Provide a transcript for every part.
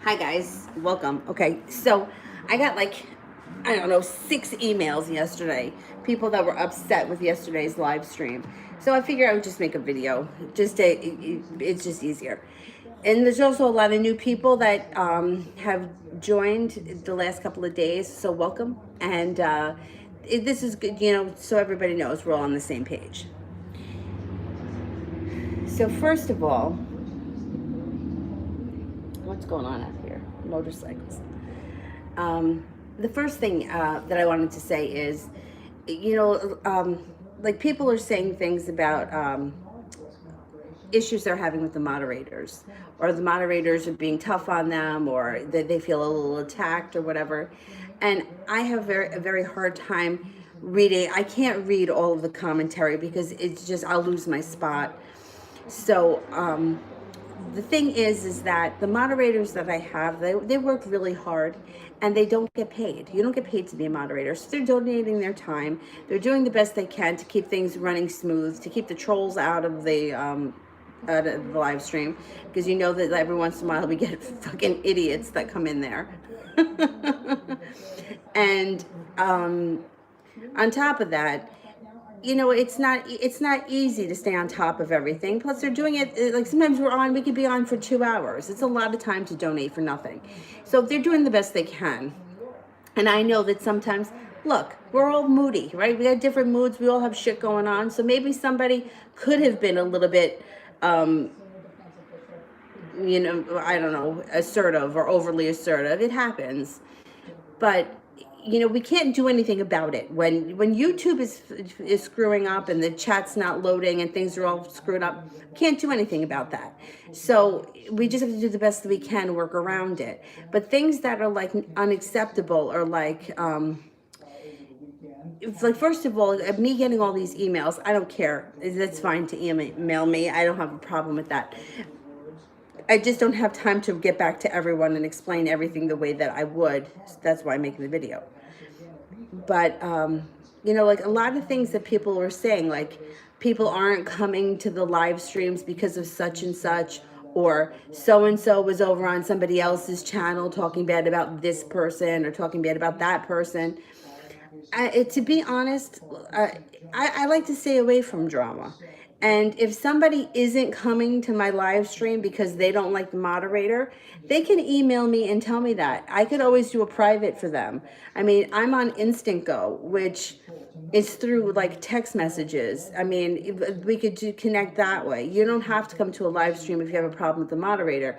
Hi guys, welcome. Okay, so I got like, I don't know, 6 emails yesterday. People that were upset with yesterday's live stream. So I figured I would just make a video. It's just easier. And there's also a lot of new people that have joined the last couple of days. So welcome. And this is good, so everybody knows we're all on the same page. So first of all, what's going on out here? Motorcycles. The first thing that I wanted to say is, like people are saying things about issues they're having with the moderators, or the moderators are being tough on them, or that they feel a little attacked or whatever. And I have a very hard time reading. I can't read all of the commentary because it's just, I'll lose my spot. So, the thing is that the moderators that I have, they work really hard and they don't get paid. You don't get paid to be a moderator. So they're donating their time. They're doing the best they can to keep things running smooth, to keep the trolls out of the live stream, because you know that every once in a while we get fucking idiots that come in there. And on top of that, it's not easy to stay on top of everything. Plus they're doing it like sometimes we could be on for 2 hours. It's a lot of time to donate for nothing. So they're doing the best they can. And I know that sometimes, look, we're all moody, right? We got different moods. We all have shit going on. So maybe somebody could have been a little bit, I don't know, assertive or overly assertive. It happens. But we can't do anything about it. When YouTube is screwing up and the chat's not loading and things are all screwed up, can't do anything about that. So we just have to do the best that we can, work around it. But things that are like unacceptable, or like it's like, first of all, me getting all these emails, I don't care. That's fine to email me. I don't have a problem with that. I just don't have time to get back to everyone and explain everything the way that I would. That's why I'm making the video. But, like a lot of things that people were saying, like people aren't coming to the live streams because of such and such, or so-and-so was over on somebody else's channel talking bad about this person or talking bad about that person. To be honest, I like to stay away from drama. And if somebody isn't coming to my live stream because they don't like the moderator, they can email me and tell me that. I could always do a private for them. I mean, I'm on Instant Go, which is through like text messages. I mean, we could connect that way. You don't have to come to a live stream if you have a problem with the moderator.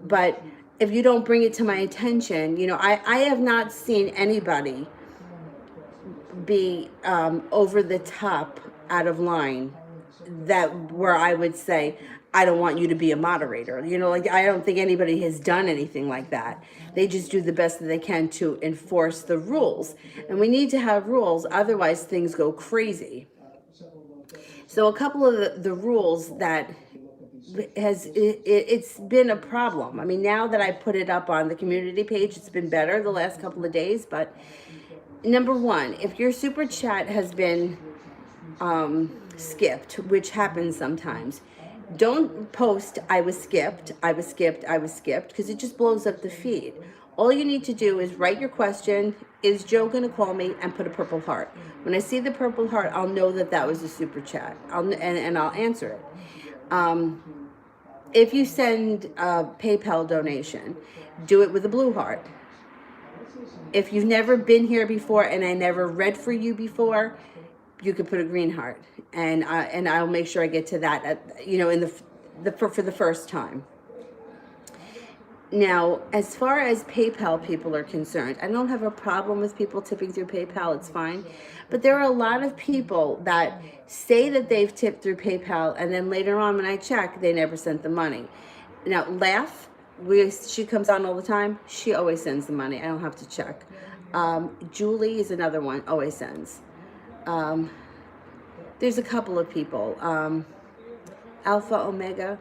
But if you don't bring it to my attention, I have not seen anybody be over the top, out of line, that where I would say, I don't want you to be a moderator. Like I don't think anybody has done anything like that. They just do the best that they can to enforce the rules. And we need to have rules, otherwise things go crazy. So a couple of the rules that it's been a problem. I mean, now that I put it up on the community page, it's been better the last couple of days. But number one, if your super chat has been skipped, which happens sometimes, don't post I was skipped, because it just blows up the feed. All you need to do is write your question, is Joe gonna call me, and put a purple heart. When I see the purple heart, I'll know that that was a super chat, and I'll answer it. If you send a PayPal donation, do it with a blue heart. If you've never been here before and I never read for you before, you could put a green heart, and I'll make sure I get to that for the first time. Now, as far as PayPal people are concerned, I don't have a problem with people tipping through PayPal. It's fine. But there are a lot of people that say that they've tipped through PayPal, and then later on when I check, they never sent the money. Now, Laugh, she comes on all the time. She always sends the money. I don't have to check. Julie is another one, always sends. There's a couple of people. Alpha Omega,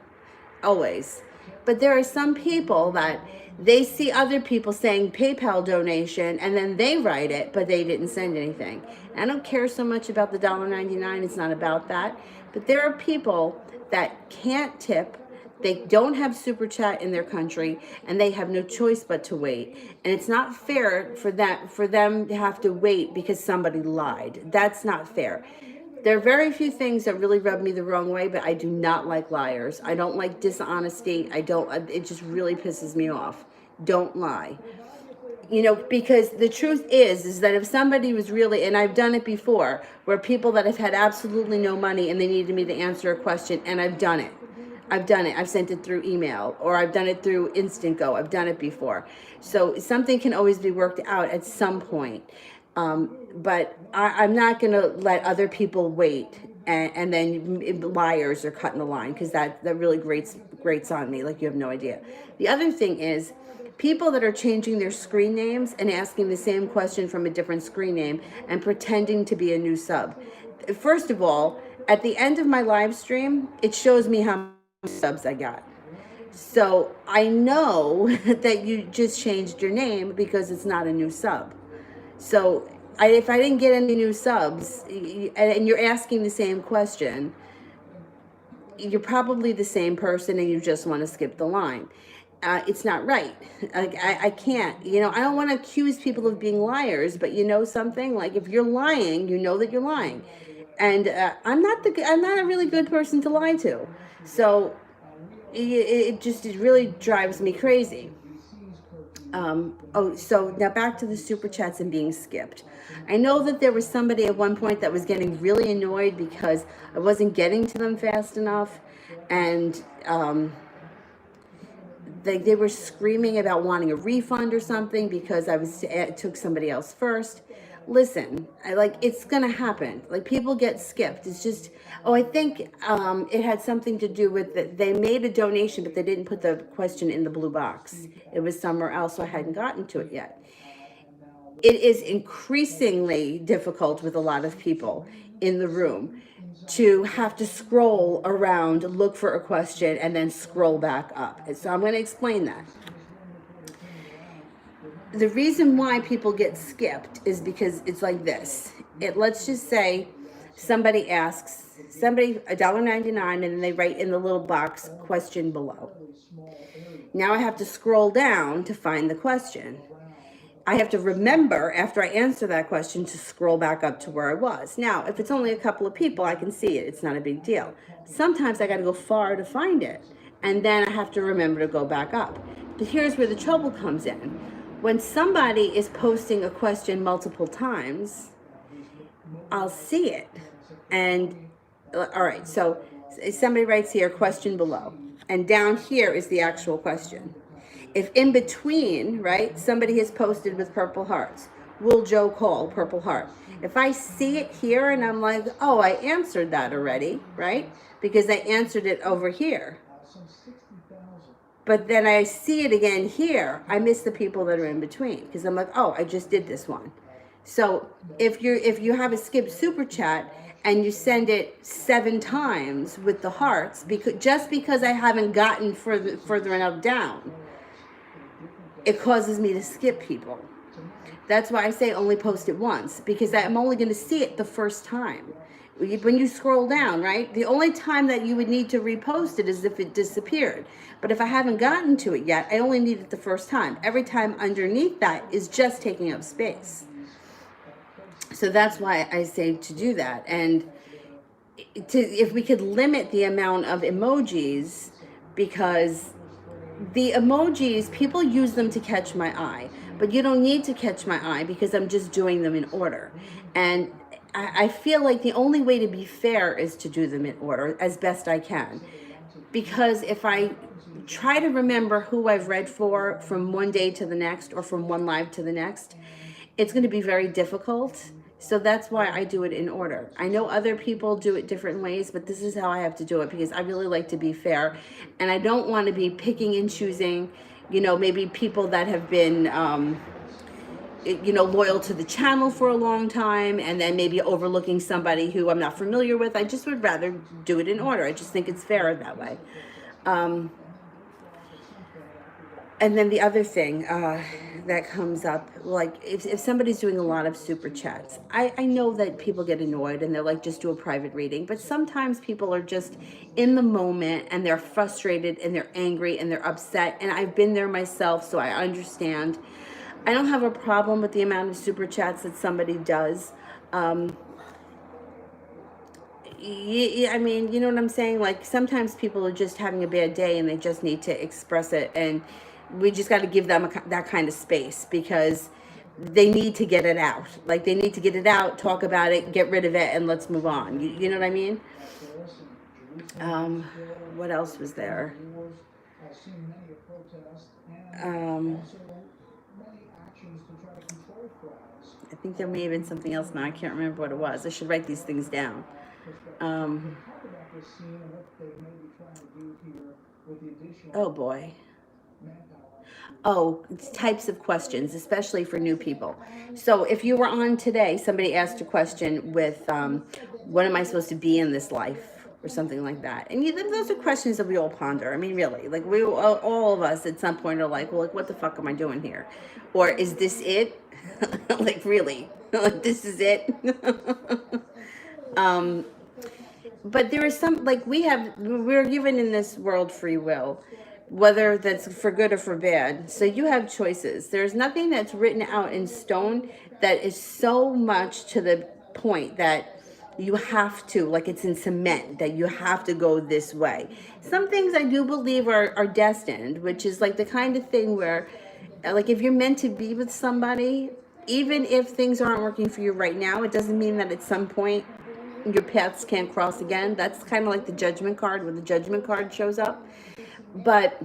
always. But there are some people that they see other people saying PayPal donation and then they write it, but they didn't send anything. I don't care so much about the $1.99. It's not about that. But there are people that can't tip, They don't have super chat in their country, and they have no choice but to wait. And it's not fair for them to have to wait because somebody lied. That's not fair. There are very few things that really rub me the wrong way, but I do not like liars. I don't like dishonesty. I don't. It just really pisses me off. Don't lie. Because the truth is that if somebody was really, and I've done it before, where people that have had absolutely no money and they needed me to answer a question, and I've done it. I've sent it through email, or I've done it through Instant Go. I've done it before. So something can always be worked out at some point. But I'm not going to let other people wait, and then liars are cutting the line, because that really grates on me like you have no idea. The other thing is, people that are changing their screen names and asking the same question from a different screen name and pretending to be a new sub. First of all, at the end of my live stream, it shows me how many subs I got. So I know that you just changed your name because it's not a new sub. So if I didn't get any new subs and you're asking the same question, you're probably the same person and you just want to skip the line. It's not right. Like, I can't, I don't want to accuse people of being liars, but something, like, if you're lying, you know that you're lying. And I'm not a really good person to lie to. So it really drives me crazy. So now back to the super chats and being skipped. I know that there was somebody at one point that was getting really annoyed because I wasn't getting to them fast enough, and they were screaming about wanting a refund or something because I took somebody else first. Listen, it's gonna happen. Like, people get skipped. It's just, I think it had something to do with they made a donation, but they didn't put the question in the blue box. It was somewhere else, so I hadn't gotten to it yet. It is increasingly difficult with a lot of people in the room to have to scroll around, look for a question, and then scroll back up. So I'm going to explain that. The reason why people get skipped is because it's like this. Let's just say somebody asks $1.99, and then they write in the little box, question below. Now I have to scroll down to find the question. I have to remember, after I answer that question, to scroll back up to where I was. Now, if it's only a couple of people, I can see it. It's not a big deal. Sometimes I got to go far to find it, and then I have to remember to go back up. But here's where the trouble comes in. When somebody is posting a question multiple times, I'll see it. And, all right, so somebody writes here, question below, and down here is the actual question. If in between, right, somebody has posted with purple hearts, will Joe call, purple heart. If I see it here and I'm like, oh, I answered that already, right? Because I answered it over here. But then I see it again here, I miss the people that are in between, because I'm like, oh, I just did this one. So if you have a skip super chat and you send it 7 times with the hearts, just because I haven't gotten further enough down, it causes me to skip people. That's why I say only post it once, because I'm only going to see it the first time. When you scroll down, right, the only time that you would need to repost it is if it disappeared. But if I haven't gotten to it yet, I only need it the first time. Every time underneath that is just taking up space. So that's why I say to do that. And if we could limit the amount of emojis, because the emojis, people use them to catch my eye, but you don't need to catch my eye because I'm just doing them in order. And I feel like the only way to be fair is to do them in order as best I can. Because if I try to remember who I've read for from one day to the next, or from one live to the next, it's going to be very difficult. So that's why I do it in order. I know other people do it different ways, but this is how I have to do it, because I really like to be fair. And I don't want to be picking and choosing, maybe people that have been, loyal to the channel for a long time, and then maybe overlooking somebody who I'm not familiar with. I just would rather do it in order. I just think it's fairer that way. And then the other thing, that comes up, like if somebody's doing a lot of super chats, I know that people get annoyed and they're like, just do a private reading. But sometimes people are just in the moment and they're frustrated and they're angry and they're upset. And I've been there myself, so I understand. I don't have a problem with the amount of super chats that somebody does. Um, I mean, you know what I'm saying? Like sometimes people are just having a bad day and they just need to express it, and we just got to give them that kind of space because they need to get it out. Like they need to get it out, talk about it, get rid of it, and let's move on. You know what I mean? Um, what else was there? Um, I think there may have been something else now. I can't remember what it was. I should write these things down. Oh boy. Oh, it's types of questions, especially for new people. So if you were on today, somebody asked a question with, what am I supposed to be in this life? Or something like that. And those are questions that we all ponder. I mean, really, like we all of us at some point are like, well, like, what the fuck am I doing here? Or is this it? Like, really? Like, this is it? But there is some, like we're given in this world free will, whether that's for good or for bad. So you have choices. There's nothing that's written out in stone that is so much to the point that you have to, like it's in cement, that you have to go this way. Some things I do believe are destined, which is like the kind of thing where, like if you're meant to be with somebody, even if things aren't working for you right now, it doesn't mean that at some point your paths can't cross again. That's kind of like the judgment card, when the judgment card shows up. But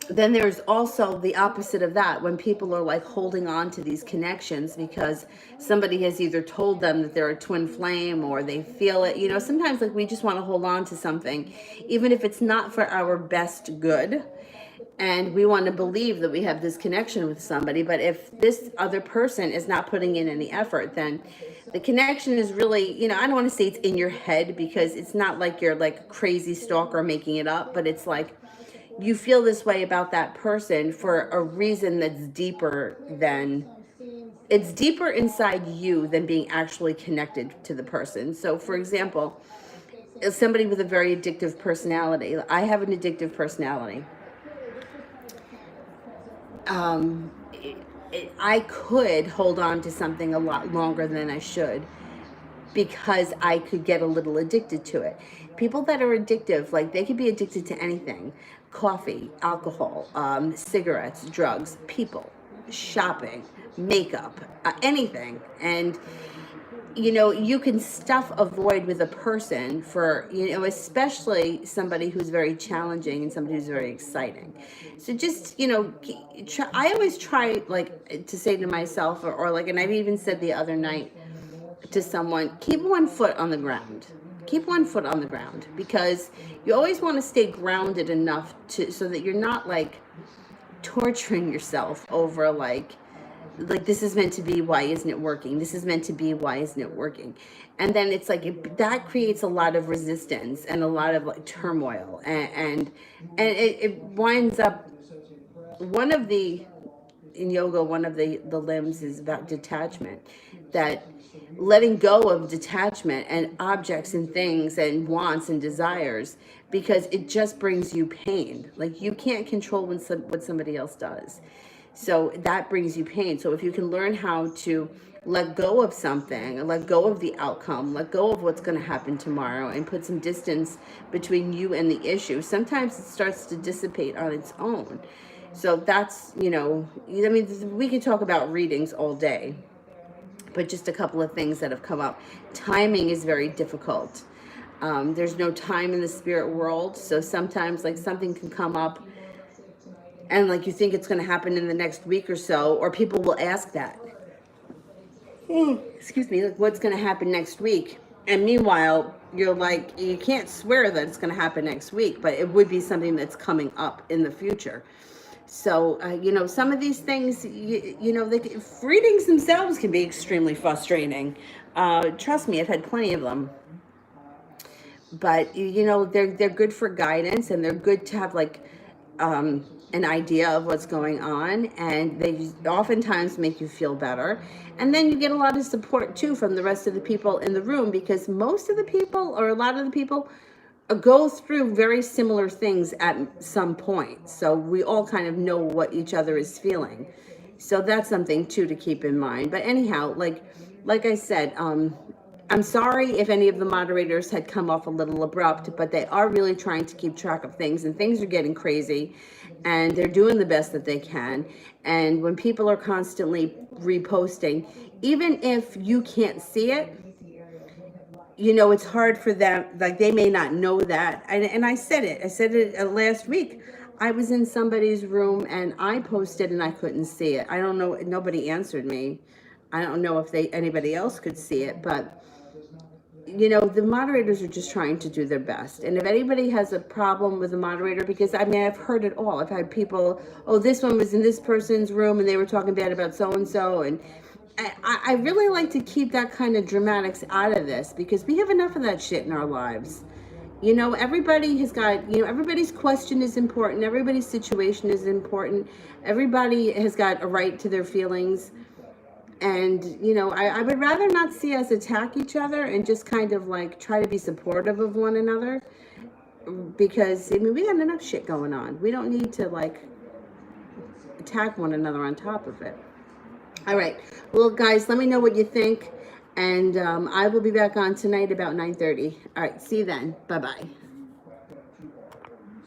then there's also the opposite of that, when people are like holding on to these connections because somebody has either told them that they're a twin flame or they feel it. You know, sometimes like we just want to hold on to something, even if it's not for our best good. And we want to believe that we have this connection with somebody, but if this other person is not putting in any effort, then the connection is really, you know, I don't want to say it's in your head, because it's not like you're like a crazy stalker making it up, but it's like you feel this way about that person for a reason that's deeper than, it's deeper inside you than being actually connected to the person. So for example, somebody with a very addictive personality, I have an addictive personality. I could hold on to something a lot longer than I should, because I could get a little addicted to it. People that are addictive, like they could be addicted to anything: coffee, alcohol, cigarettes, drugs, people, shopping, makeup, anything. And you know, you can stuff a void with a person for, you know, especially somebody who's very challenging and somebody who's very exciting. So just, you know, I always try like to say to myself, or like, and I've even said the other night to someone, keep one foot on the ground. Keep one foot on the ground, because you always want to stay grounded enough to, so that you're not like torturing yourself over like this is meant to be, why isn't it working? This is meant to be, why isn't it working? And then it's like that creates a lot of resistance and a lot of like turmoil, and it winds up, one of the, in yoga, one of the limbs is about detachment, that letting go of detachment and objects and things and wants and desires, because it just brings you pain. Like you can't control what somebody else does. So that brings you pain. So if you can learn how to let go of something, and let go of the outcome, let go of what's going to happen tomorrow, and put some distance between you and the issue, sometimes it starts to dissipate on its own. So that's, you know, I mean, we could talk about readings all day, but just a couple of things that have come up. Timing is very difficult. There's no time in the spirit world. So sometimes like something can come up and like you think it's going to happen in the next week or so, or people will ask that. Excuse me, like what's going to happen next week? And meanwhile, you're like, you can't swear that it's going to happen next week, but it would be something that's coming up in the future. So, you know, some of these things, you know, readings themselves can be extremely frustrating. Trust me, I've had plenty of them. But, you know, they're good for guidance, and they're good to have like an idea of what's going on, and they oftentimes make you feel better. And then you get a lot of support too from the rest of the people in the room, because most of the people, or a lot of the people, go through very similar things at some point. So we all kind of know what each other is feeling. So that's something too to keep in mind. But anyhow, like I said, I'm sorry if any of the moderators had come off a little abrupt, but they are really trying to keep track of things, and things are getting crazy, and they're doing the best that they can. And when people are constantly reposting, even if you can't see it, you know, it's hard for them. Like, they may not know that. And I said it last week. I was in somebody's room and I posted and I couldn't see it. I don't know. Nobody answered me. I don't know if anybody else could see it, but you know, the moderators are just trying to do their best. And if anybody has a problem with the moderator, because I mean, I've heard it all. I've had people, oh, this one was in this person's room and they were talking bad about so-and-so. And I really like to keep that kind of dramatics out of this, because we have enough of that shit in our lives. You know, everybody has got, you know, everybody's question is important. Everybody's situation is important. Everybody has got a right to their feelings. And, you know, I would rather not see us attack each other and just kind of like try to be supportive of one another, because, I mean, we got enough shit going on. We don't need to like attack one another on top of it. All right. Well, guys, let me know what you think. And I will be back on tonight about 9:30. All right. See you then. Bye-bye.